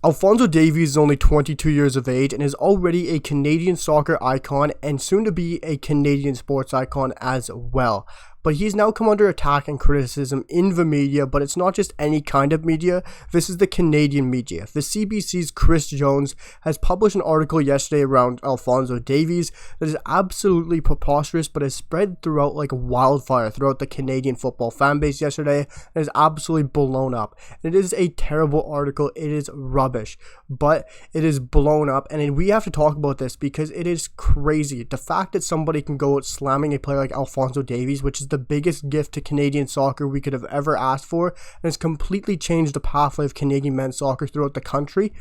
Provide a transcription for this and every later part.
Alphonso Davies is only 22 years of age and is already a Canadian soccer icon and soon to be a Canadian sports icon as well. But he's now come under attack and criticism in the media, but it's not just any kind of media. This is the Canadian media. The CBC's Chris Jones has published an article yesterday around Alphonso Davies that is absolutely preposterous, but has spread throughout like wildfire throughout the Canadian football fan base yesterday and is absolutely blown up. It is a terrible article. It is rubbish, but it is blown up, and we have to talk about this because it is crazy. The fact that somebody can go out slamming a player like Alphonso Davies, which is the biggest gift to Canadian soccer we could have ever asked for, and has completely changed the pathway of Canadian men's soccer throughout the country,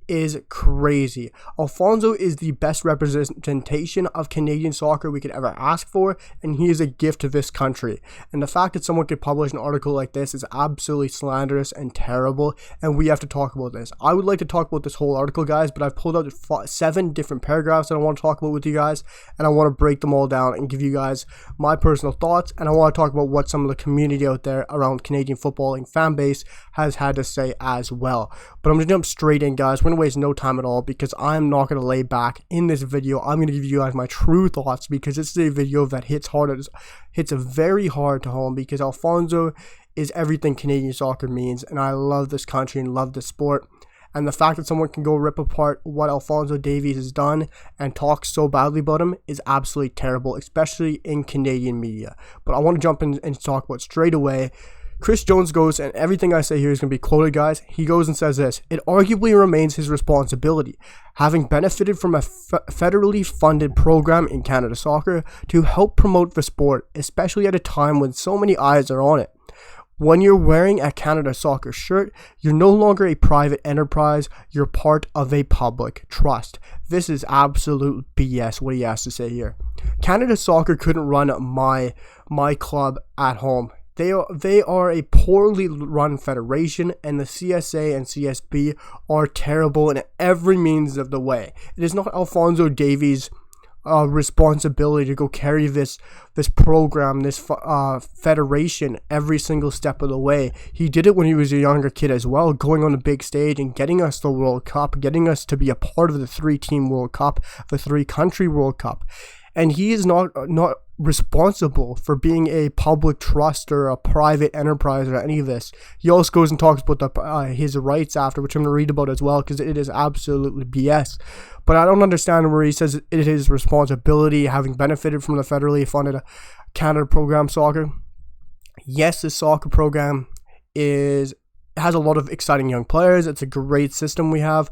is crazy. Alphonso is the best representation of Canadian soccer we could ever ask for, and he is a gift to this country. And the fact that someone could publish an article like this is absolutely slanderous and terrible, and we have to talk about this. I would like to talk about this whole article, guys, but I've pulled out 7 different paragraphs that I want to talk about with you guys, and I want to break them all down and give you guys my personal thoughts, and I want to talk about what some of the community out there around Canadian football and fan base has had to say as well. But I'm going to jump straight in, guys. We're going to waste no time at all because I'm not going to lay back in this video. I'm going to give you guys my true thoughts because this is a video that hits very hard to home, because Alphonso is everything Canadian soccer means, and I love this country and love this sport. And the fact that someone can go rip apart what Alphonso Davies has done and talk so badly about him is absolutely terrible, especially in Canadian media. But I want to jump in and talk about straight away. Chris Jones goes, and everything I say here is going to be quoted, guys. He goes and says this: "It arguably remains his responsibility, having benefited from a federally funded program in Canada soccer, to help promote the sport, especially at a time when so many eyes are on it. When you're wearing a Canada soccer shirt, you're no longer a private enterprise, you're part of a public trust." This is absolute BS, what he has to say here. Canada soccer couldn't run my club at home. They are a poorly run federation, and the CSA and CSB are terrible in every means of the way. It is not Alphonso Davies' responsibility to go carry this program, this federation every single step of the way. He did it when he was a younger kid as well, going on the big stage and getting us the World Cup, getting us to be a part of the 3-team World Cup, the 3-country World Cup. And he is not responsible for being a public trust or a private enterprise or any of this. He also goes and talks about his rights after, which I'm going to read about as well, because it is absolutely BS. But I don't understand where he says it is his responsibility, having benefited from the federally funded Canada program soccer. Yes, the soccer program has a lot of exciting young players. It's a great system we have.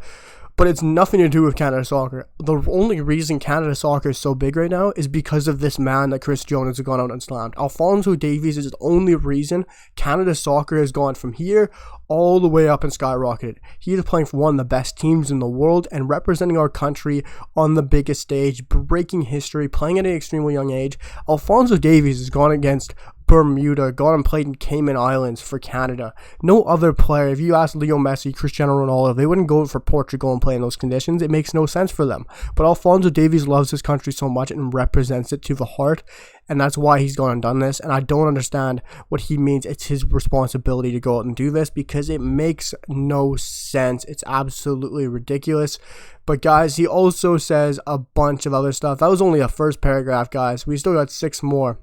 But it's nothing to do with Canada soccer. The only reason Canada soccer is so big right now is because of this man that Chris Jones has gone out and slammed. Alphonso Davies is the only reason Canada soccer has gone from here all the way up and skyrocketed. He is playing for one of the best teams in the world and representing our country on the biggest stage, breaking history, playing at an extremely young age. Alphonso Davies has gone against Bermuda, gone and played in Cayman Islands for Canada. No other player, if you ask Leo Messi, Cristiano Ronaldo, they wouldn't go for Portugal and play in those conditions. It makes no sense for them. But Alphonso Davies loves his country so much and represents it to the heart, and that's why he's gone and done this. And I don't understand what he means. It's his responsibility to go out and do this, because it makes no sense. It's absolutely ridiculous. But guys, he also says a bunch of other stuff. That was only a first paragraph, guys. We still got 6 more.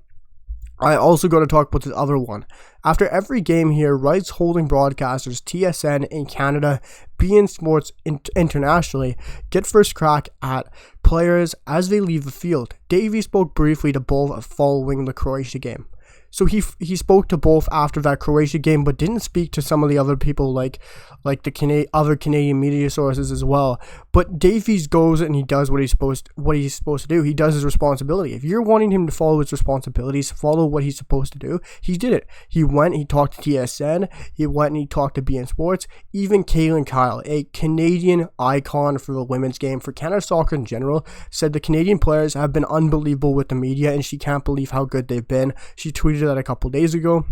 I also got to talk about this other one. After every game here, rights holding broadcasters, TSN in Canada, beIN Sports internationally, get first crack at players as they leave the field. Davies spoke briefly to both following the Croatia game. So he spoke to both after that Croatia game, but didn't speak to some of the other people like the other Canadian media sources as well. But Davies goes and he does what he's supposed to do. He does his responsibility. If you're wanting him to follow his responsibilities, follow what he's supposed to do. He did it. He went, he talked to TSN, he went and he talked to beIN Sports. Even Kaylin Kyle, a Canadian icon for the women's game, for Canada soccer in general, said the Canadian players have been unbelievable with the media and she can't believe how good they've been. She tweeted that a couple days ago.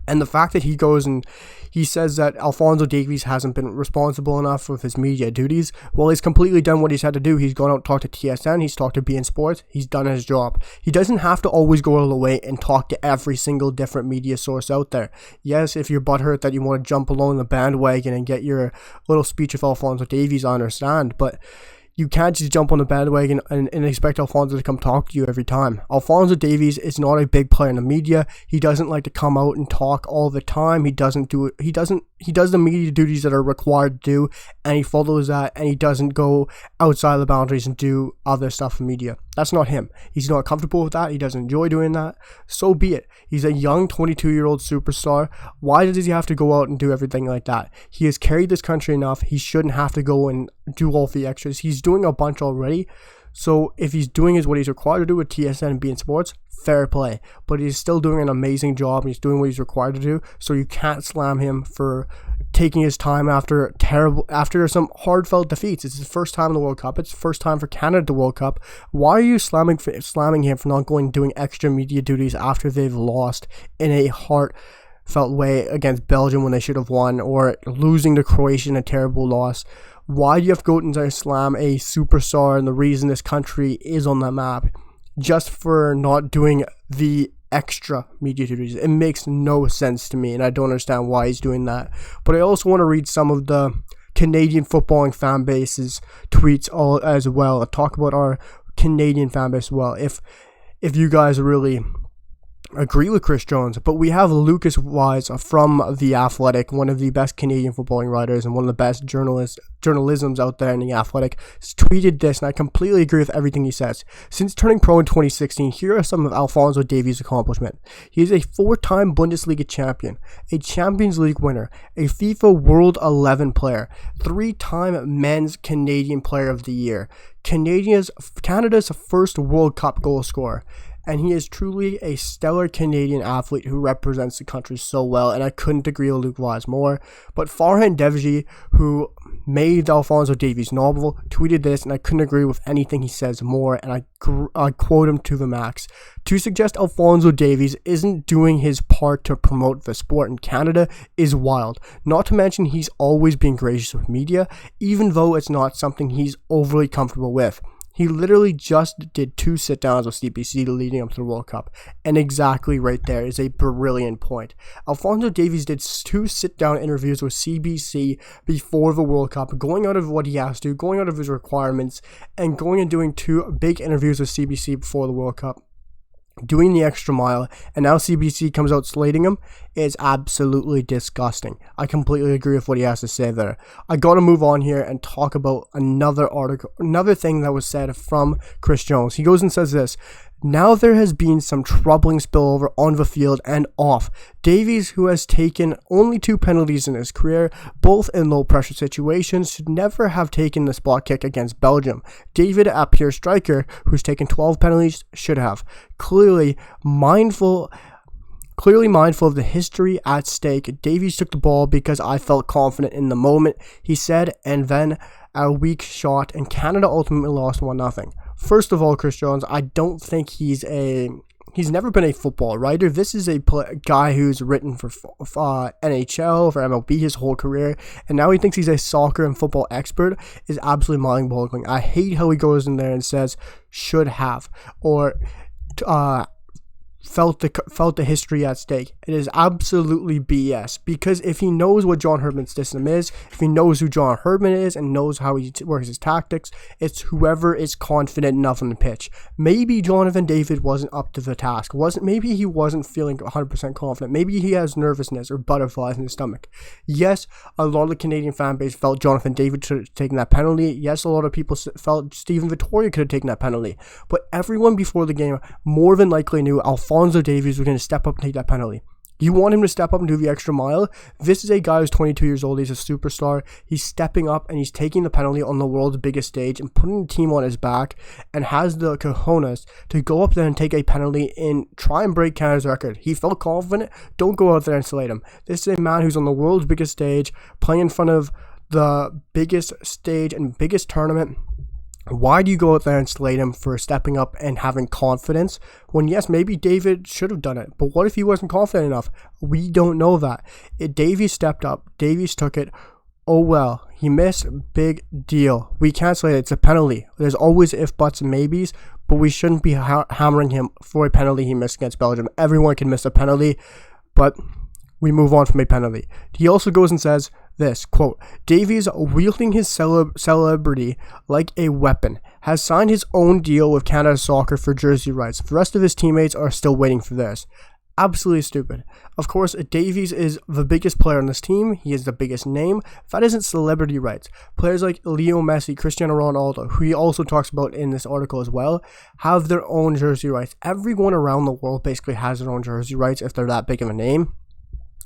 And the fact that he goes and he says that Alphonso Davies hasn't been responsible enough with his media duties, well, he's completely done what he's had to do. He's gone out and talked to TSN, he's talked to beIN Sports, he's done his job. He doesn't have to always go all the way and talk to every single different media source out there. Yes, if you're butthurt that you want to jump along the bandwagon and get your little speech of Alphonso Davies, I understand, but you can't just jump on the bandwagon and expect Alphonso to come talk to you every time. Alphonso Davies is not a big player in the media. He doesn't like to come out and talk all the time. He does the media duties that are required to do, and he follows that, and he doesn't go outside the boundaries and do other stuff in media. That's not him. He's not comfortable with that. He doesn't enjoy doing that. So be it. He's a young 22-year-old superstar. Why does he have to go out and do everything like that? He has carried this country enough. He shouldn't have to go and do all the extras. He's doing a bunch already. So if he's doing what he's required to do with TSN and beIN Sports, fair play. But he's still doing an amazing job, and he's doing what he's required to do. So you can't slam him for taking his time after some heartfelt defeats. It's his first time in the World Cup. It's the first time for Canada at the World Cup. Why are you slamming him for not doing extra media duties after they've lost in a heartfelt way against Belgium when they should have won, or losing to Croatia in a terrible loss? Why do you have to go and slam a superstar and the reason this country is on that map just for not doing the extra media duties? It makes no sense to me, and I don't understand why he's doing that. But I also want to read some of the Canadian footballing fan base's tweets as well, and talk about our Canadian fan base as well, if you guys really agree with Chris Jones. But we have Lucas Wise from The Athletic, one of the best Canadian footballing writers and one of the best journalisms out there in The Athletic, tweeted this, and I completely agree with everything he says. Since turning pro in 2016, here are some of Alphonso Davies' accomplishments. He is a 4-time Bundesliga champion, a Champions League winner, a FIFA World 11 player, 3-time Men's Canadian Player of the Year, Canada's first World Cup goal scorer, and he is truly a stellar Canadian athlete who represents the country so well, and I couldn't agree with Luke Wise more. But Farhan Devji, who made the Alphonso Davies novel, tweeted this, and I couldn't agree with anything he says more, and I quote him to the max. To suggest Alphonso Davies isn't doing his part to promote the sport in Canada is wild. Not to mention he's always been gracious with media, even though it's not something he's overly comfortable with. He literally just did 2 sit-downs with CBC leading up to the World Cup, and exactly right there is a brilliant point. Alphonso Davies did 2 sit-down interviews with CBC before the World Cup, going out of what he has to, going out of his requirements, and going and doing 2 big interviews with CBC before the World Cup, doing the extra mile, and now CBC comes out slating him. Is absolutely disgusting. I completely agree with what he has to say there. I gotta move on here and talk about another thing that was said from Chris Jones. He goes and says this: now there has been some troubling spillover on the field and off. Davies, who has taken only 2 penalties in his career, both in low-pressure situations, should never have taken the spot kick against Belgium. David, a pure striker, who's taken 12 penalties, should have. Clearly mindful of the history at stake, Davies took the ball because I felt confident in the moment, he said, and then a weak shot, and Canada ultimately lost 1-0. First of all, Chris Jones, I don't think he's never been a football writer. This is a guy who's written for NHL, for MLB his whole career, and now he thinks he's a soccer and football expert. Is absolutely mind-boggling. I hate how he goes in there and says should have, or felt the history at stake. It is absolutely BS, because if he knows what John Herdman's system is, if he knows who John Herdman is and knows how he works his tactics, it's whoever is confident enough on the pitch. Maybe Jonathan David wasn't up to the task. Maybe he wasn't feeling 100% confident. Maybe he has nervousness or butterflies in his stomach. Yes, a lot of the Canadian fan base felt Jonathan David should have taken that penalty. Yes, a lot of people felt Stephen Vittoria could have taken that penalty. But everyone before the game more than likely knew Alphonso Davies was going to step up and take that penalty. You want him to step up and do the extra mile? This is a guy who's 22 years old. He's a superstar. He's stepping up and he's taking the penalty on the world's biggest stage and putting the team on his back, and has the cojones to go up there and take a penalty and try and break Canada's record. He felt confident. Don't go out there and slate him. This is a man who's on the world's biggest stage, playing in front of the biggest stage and biggest tournament Why do you go out there and slate him for stepping up and having confidence when, yes, maybe David should have done it, but what if he wasn't confident enough? We don't know that. Davies stepped up. Davies took it. Oh well, he missed. Big deal. We can't slate it. It's a penalty. There's always if, buts, and maybes, but we shouldn't be hammering him for a penalty he missed against Belgium. Everyone can miss a penalty, but we move on from a penalty. He also goes and says this, quote, Davies, wielding his celebrity like a weapon, has signed his own deal with Canada Soccer for jersey rights. The rest of his teammates are still waiting for this. Absolutely stupid. Of course, Davies is the biggest player on this team. He is the biggest name. That isn't celebrity rights. Players like Leo Messi, Cristiano Ronaldo, who he also talks about in this article as well, have their own jersey rights. Everyone around the world basically has their own jersey rights if they're that big of a name,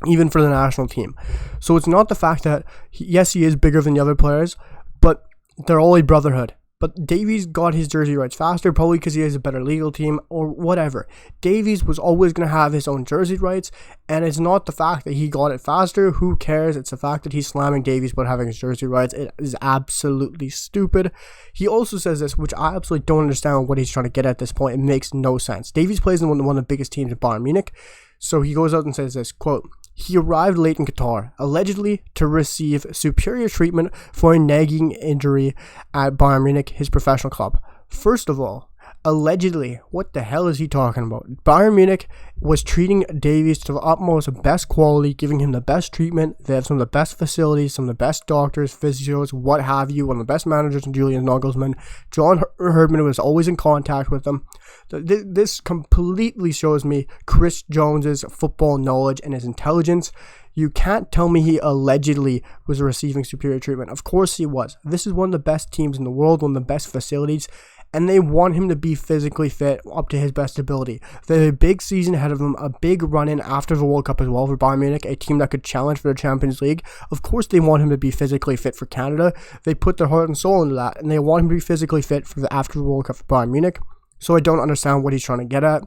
even for the national team. So it's not the fact that, yes, he is bigger than the other players, but they're all a brotherhood. But Davies got his jersey rights faster, probably because he has a better legal team or whatever. Davies was always going to have his own jersey rights, and it's not the fact that he got it faster. Who cares? It's the fact that he's slamming Davies about having his jersey rights. It is absolutely stupid. He also says this, which I absolutely don't understand what he's trying to get at this point. It makes no sense. Davies plays in one of the biggest teams in Bayern Munich. So he goes out and says this, quote, he arrived late in Qatar, allegedly to receive superior treatment for a nagging injury at Bayern Munich, his professional club. First of all, allegedly, what the hell is he talking about? Bayern Munich was treating Davies to the utmost best quality, giving him the best treatment. They have some of the best facilities, some of the best doctors, physios, what have you. One of the best managers, Julian Nagelsmann. John Herdman was always in contact with them. This completely shows me Chris Jones's football knowledge and his intelligence. You can't tell me he allegedly was receiving superior treatment. Of course he was. This is one of the best teams in the world, one of the best facilities, and they want him to be physically fit up to his best ability. They have a big season ahead of them, a big run-in after the World Cup as well for Bayern Munich, a team that could challenge for the Champions League. Of course they want him to be physically fit for Canada. They put their heart and soul into that, and they want him to be physically fit for the after the World Cup for Bayern Munich. So I don't understand what he's trying to get at.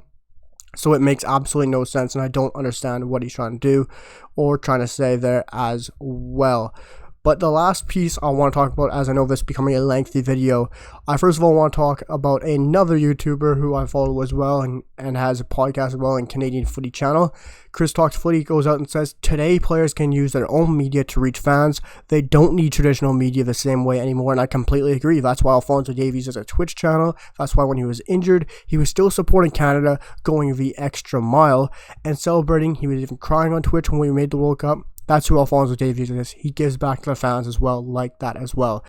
So it makes absolutely no sense, and I don't understand what he's trying to do or trying to say there as well. But the last piece I want to talk about, as I know this is becoming a lengthy video, I first of all want to talk about another YouTuber who I follow as well and has a podcast as well in Canadian Footy channel. Chris Talks Footy goes out and says, today players can use their own media to reach fans. They don't need traditional media the same way anymore, and I completely agree. That's why Alphonso Davies has a Twitch channel. That's why when he was injured, he was still supporting Canada, going the extra mile and celebrating. He was even crying on Twitch when we made the World Cup. That's who Alphonso Davies is. He gives back to the fans as well, like that as well.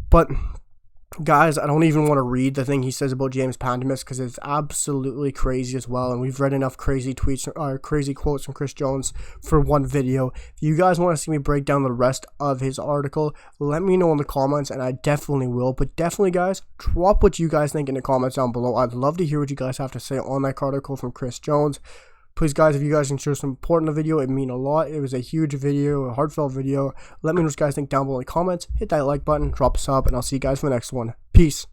But guys, I don't even want to read the thing he says about James Pandemis because it's absolutely crazy as well. And we've read enough crazy tweets or crazy quotes from Chris Jones for one video. If you guys want to see me break down the rest of his article, let me know in the comments, and I definitely will. But definitely, guys, drop what you guys think in the comments down below. I'd love to hear what you guys have to say on that article from Chris Jones. Please, guys, if you guys can show some support in the video, it mean a lot. It was a huge video, a heartfelt video. Let me know what you guys think down below in the comments. Hit that like button, drop a sub, and I'll see you guys for the next one. Peace.